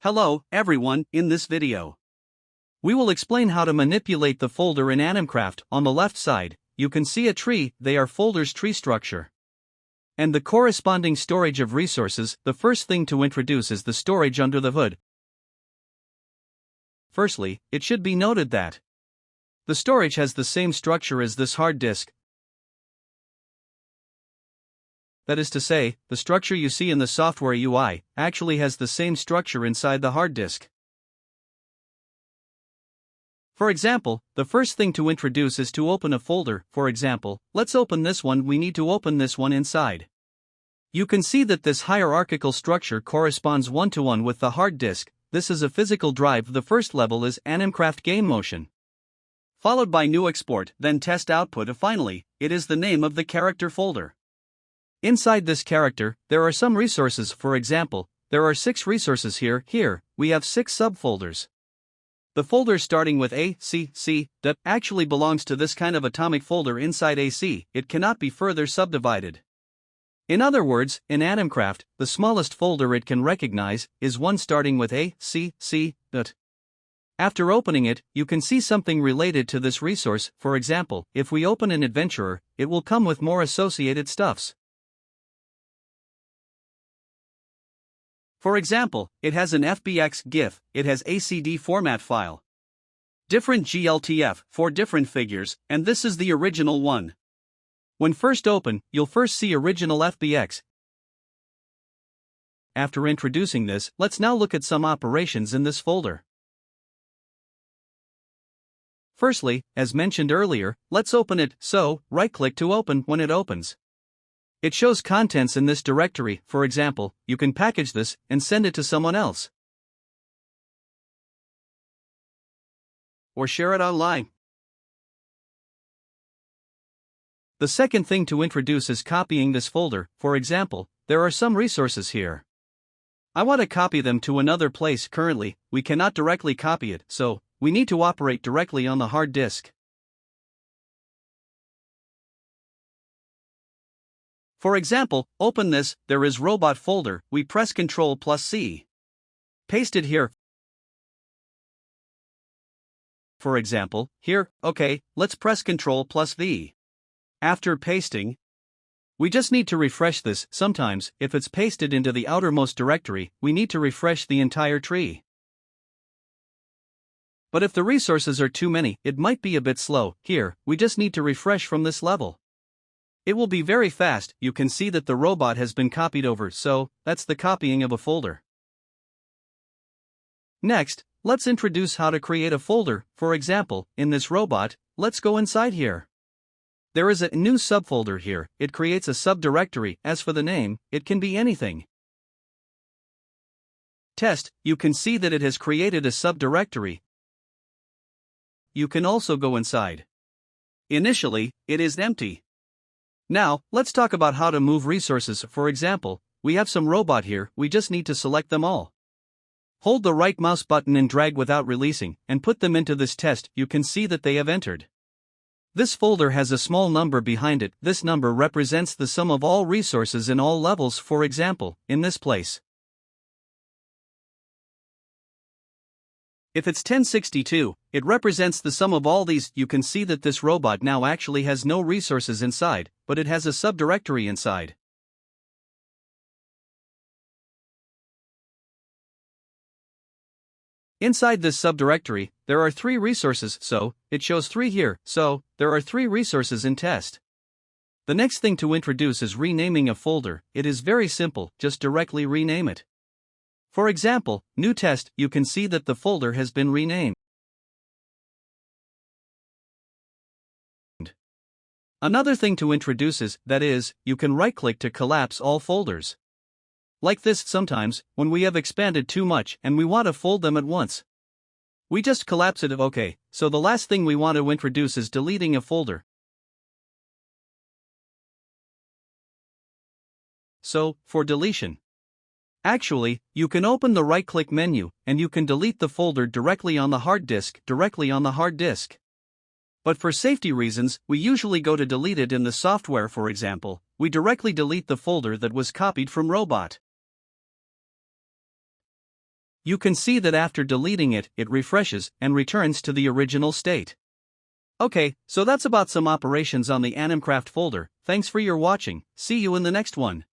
Hello, everyone. In this video, we will explain how to manipulate the folder in Animcraft. On the left side, you can see a tree, they are folders tree structure. And the corresponding storage of resources. The first thing to introduce is the storage under the hood. Firstly, it should be noted that the storage has the same structure as this hard disk. That is to say, the structure you see in the software UI actually has the same structure inside the hard disk. For example, the first thing to introduce is to open a folder. For example, let's open this one. We need to open this one inside. You can see that this hierarchical structure corresponds one-to-one with the hard disk. This is a physical drive. The first level is Animcraft Game Motion, followed by New Export, then Test Output. Finally, it is the name of the character folder. Inside this character, there are some resources. For example, there are 6 resources here. Here, we have 6 subfolders. The folder starting with A, C, C, D actually belongs to this kind of atomic folder inside AC. It cannot be further subdivided. In other words, in Animcraft, the smallest folder it can recognize is one starting with A, C, C, D. After opening it, you can see something related to this resource. For example, if we open an adventurer, it will come with more associated stuffs. For example, it has an FBX GIF, it has ACD format file, different GLTF, 4 different figures, and this is the original one. When first open, you'll first see original FBX. After introducing this, let's now look at some operations in this folder. Firstly, as mentioned earlier, let's open it. So, right-click to open. When it opens, it shows contents in this directory. For example, you can package this and send it to someone else, or share it online. The second thing to introduce is copying this folder. For example, there are some resources here. I want to copy them to another place. Currently, we cannot directly copy it, so we need to operate directly on the hard disk. For example, open this. There is robot folder. We press Ctrl+C. Paste it here. For example, here. Okay, let's press Ctrl+V. After pasting, we just need to refresh this. Sometimes, if it's pasted into the outermost directory, we need to refresh the entire tree. But if the resources are too many, it might be a bit slow. Here, we just need to refresh from this level. It will be very fast. You can see that the robot has been copied over, so that's the copying of a folder. Next, let's introduce how to create a folder. For example, in this robot, let's go inside here. There is a new subfolder here. It creates a subdirectory. As for the name, it can be anything. Test, you can see that it has created a subdirectory. You can also go inside. Initially, it is empty. Now, let's talk about how to move resources. For example, we have some robot here. We just need to select them all. Hold the right mouse button and drag without releasing, and put them into this test. You can see that they have entered. This folder has a small number behind it. This number represents the sum of all resources in all levels. For example, in this place, if it's 1062, it represents the sum of all these. You can see that this robot now actually has no resources inside, but it has a subdirectory inside. Inside this subdirectory, there are 3 resources, so it shows 3 here. So there are 3 resources in test. The next thing to introduce is renaming a folder. It is very simple, just directly rename it. For example, new test, you can see that the folder has been renamed. Another thing to introduce is, that is, you can right-click to collapse all folders. Like this. Sometimes, when we have expanded too much and we want to fold them at once, we just collapse it. Okay, so the last thing we want to introduce is deleting a folder. So, for deletion, actually, you can open the right-click menu, and you can delete the folder directly on the hard disk. But for safety reasons, we usually go to delete it in the software. For example, we directly delete the folder that was copied from robot. You can see that after deleting it, it refreshes and returns to the original state. Okay, so that's about some operations on the Animcraft folder. Thanks for your watching. See you in the next one.